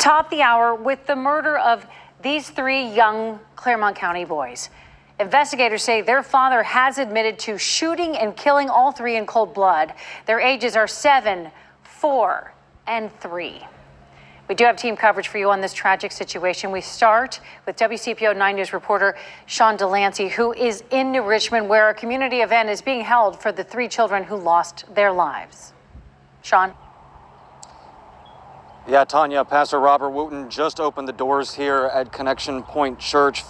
top the hour with the murder of these three young Claremont County boys. Investigators say their father has admitted to shooting and killing all three in cold blood. Their ages are 7, 4, and 3. We do have team coverage for you on this tragic situation. We start with WCPO 9 News reporter Sean Delancey, who is in New Richmond, where a community event is being held for the three children who lost their lives. Sean? Yeah, Tanya, Pastor Robert Wooten just opened the doors here at Connection Point Church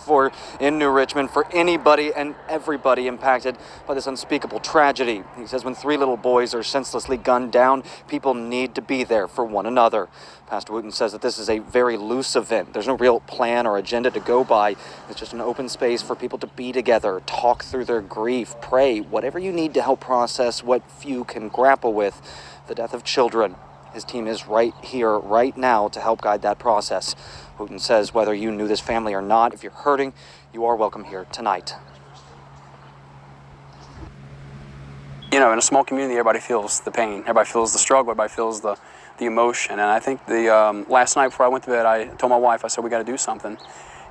in New Richmond for anybody and everybody impacted by this unspeakable tragedy. He says when three little boys are senselessly gunned down, people need to be there for one another. Pastor Wooten says that this is a very loose event. There's no real plan or agenda to go by. It's just an open space for people to be together, talk through their grief, pray, whatever you need to help process what few can grapple with, the death of children. His team is right here, right now, to help guide that process. Wooten says whether you knew this family or not, if you're hurting, you are welcome here tonight. You know, in a small community, everybody feels the pain. Everybody feels the struggle. Everybody feels the emotion. And I think the last night before I went to bed, I told my wife, I said, we got to do something.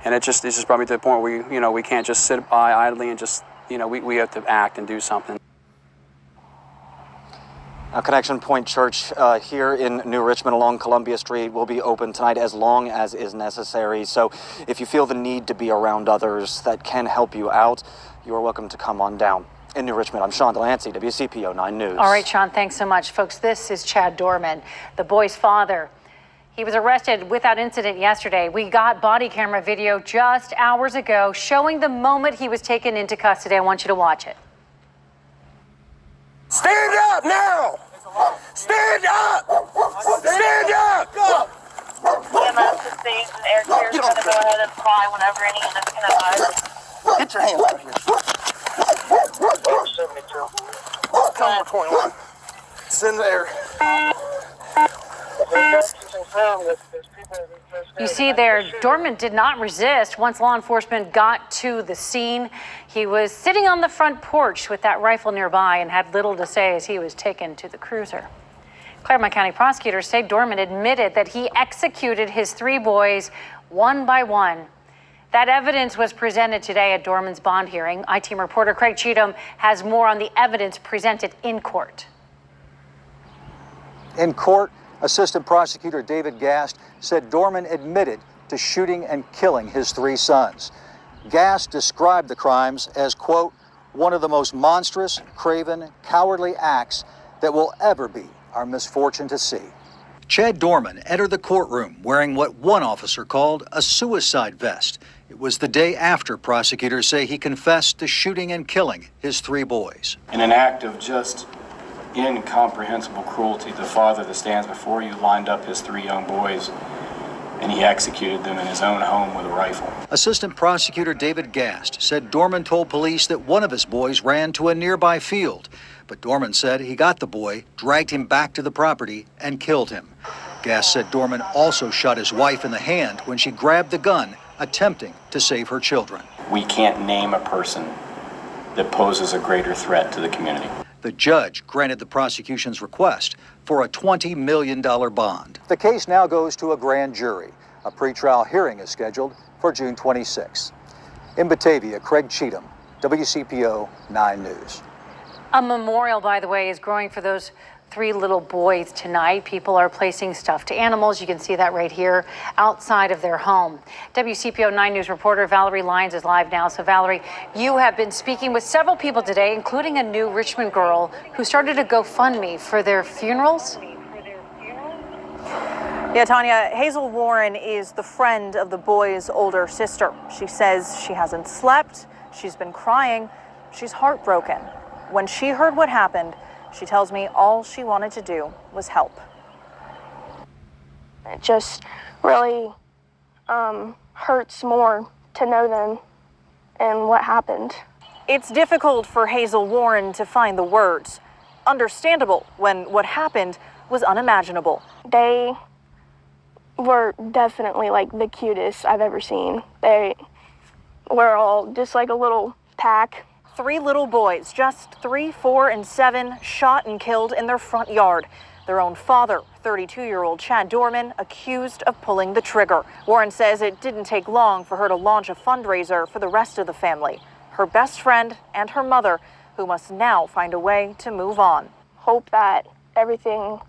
And it just brought me to the point where we can't just sit by idly and just, we have to act and do something. Now, Connection Point Church here in New Richmond along Columbia Street will be open tonight as long as is necessary. So if you feel the need to be around others that can help you out, you are welcome to come on down. In New Richmond, I'm Sean Delancey, WCPO 9 News. All right, Sean, thanks so much. Folks, this is Chad Doerman, the boy's father. He was arrested without incident yesterday. We got body camera video just hours ago showing the moment he was taken into custody. I want you to watch it. Stand up now! Stand up! Stand up! EMS is safe and air care is going to go ahead and fly whenever any units can advise. Get your hands out here. Come on, 21. It's in the air. You see there, Doerman did not resist once law enforcement got to the scene. He was sitting on the front porch with that rifle nearby and had little to say as he was taken to the cruiser. Claremont County prosecutors say Doerman admitted that he executed his three boys one by one. That evidence was presented today at Doerman's bond hearing. I-Team reporter Craig Cheatham has more on the evidence presented in court. In court, Assistant Prosecutor David Gast said Doerman admitted to shooting and killing his three sons. Gast described the crimes as, quote, one of the most monstrous, craven, cowardly acts that will ever be our misfortune to see. Chad Doerman entered the courtroom wearing what one officer called a suicide vest. It was the day after prosecutors say he confessed to shooting and killing his three boys. In an act of just incomprehensible cruelty, the father that stands before you lined up his three young boys and he executed them in his own home with a rifle. Assistant Prosecutor David Gast said Doerman told police that one of his boys ran to a nearby field, but Doerman said he got the boy, dragged him back to the property, and killed him. Gast said Doerman also shot his wife in the hand when she grabbed the gun, attempting to save her children. We can't name a person that poses a greater threat to the community. The judge granted the prosecution's request for a $20 million bond. The case now goes to a grand jury. A pretrial hearing is scheduled for June 26. In Batavia, Craig Cheatham, WCPO 9 News. A memorial, by the way, is growing for those three little boys tonight. People are placing stuffed animals. You can see that right here outside of their home. WCPO 9 News reporter Valerie Lyons is live now. So Valerie, you have been speaking with several people today, including a New Richmond girl who started a GoFundMe for their funerals. Yeah, Tanya, Hazel Warren is the friend of the boy's older sister. She says she hasn't slept. She's been crying. She's heartbroken. When she heard what happened, she tells me all she wanted to do was help. It just really hurts more to know them and what happened. It's difficult for Hazel Warren to find the words. Understandable when what happened was unimaginable. They were definitely like the cutest I've ever seen. They were all just like a little pack. Three little boys, just 3, 4, and 7, shot and killed in their front yard. Their own father, 32-year-old Chad Doerman, accused of pulling the trigger. Warren says it didn't take long for her to launch a fundraiser for the rest of the family, her best friend and her mother, who must now find a way to move on. Hope that everything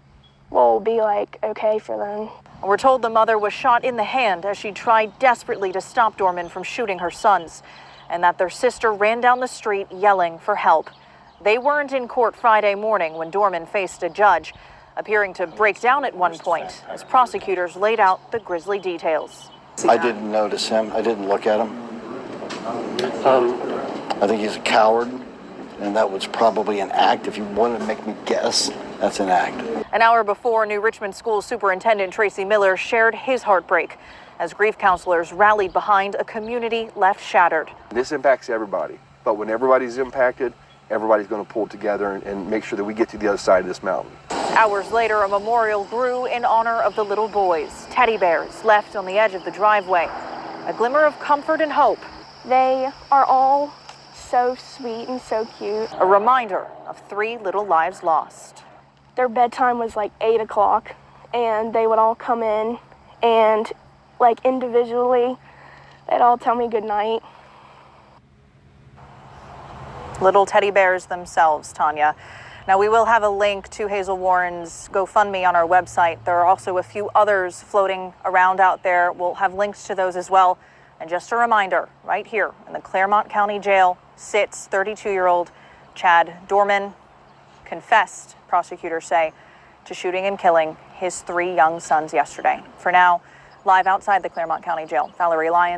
will be okay for them. We're told the mother was shot in the hand as she tried desperately to stop Doerman from shooting her sons, and that their sister ran down the street yelling for help. They weren't in court Friday morning when Doerman faced a judge, appearing to break down at one point as prosecutors laid out the grisly details. I didn't notice him. I didn't look at him. I think he's a coward, and that was probably an act. If you wanted to make me guess, that's an act. An hour before, New Richmond School Superintendent Tracy Miller shared his heartbreak as grief counselors rallied behind a community left shattered. This impacts everybody, but when everybody's impacted, everybody's going to pull together and make sure that we get to the other side of this mountain. Hours later, a memorial grew in honor of the little boys, teddy bears left on the edge of the driveway. A glimmer of comfort and hope. They are all so sweet and so cute. A reminder of 3 little lives lost. Their bedtime was 8 o'clock, and they would all come in and individually, they'd all tell me good night. Little teddy bears themselves, Tanya. Now, we will have a link to Hazel Warren's GoFundMe on our website. There are also a few others floating around out there. We'll have links to those as well. And just a reminder, right here in the Claremont County Jail sits 32-year-old Chad Doerman, confessed, prosecutors say, to shooting and killing his 3 young sons yesterday. For now, live outside the Claremont County Jail, Valerie Lyons.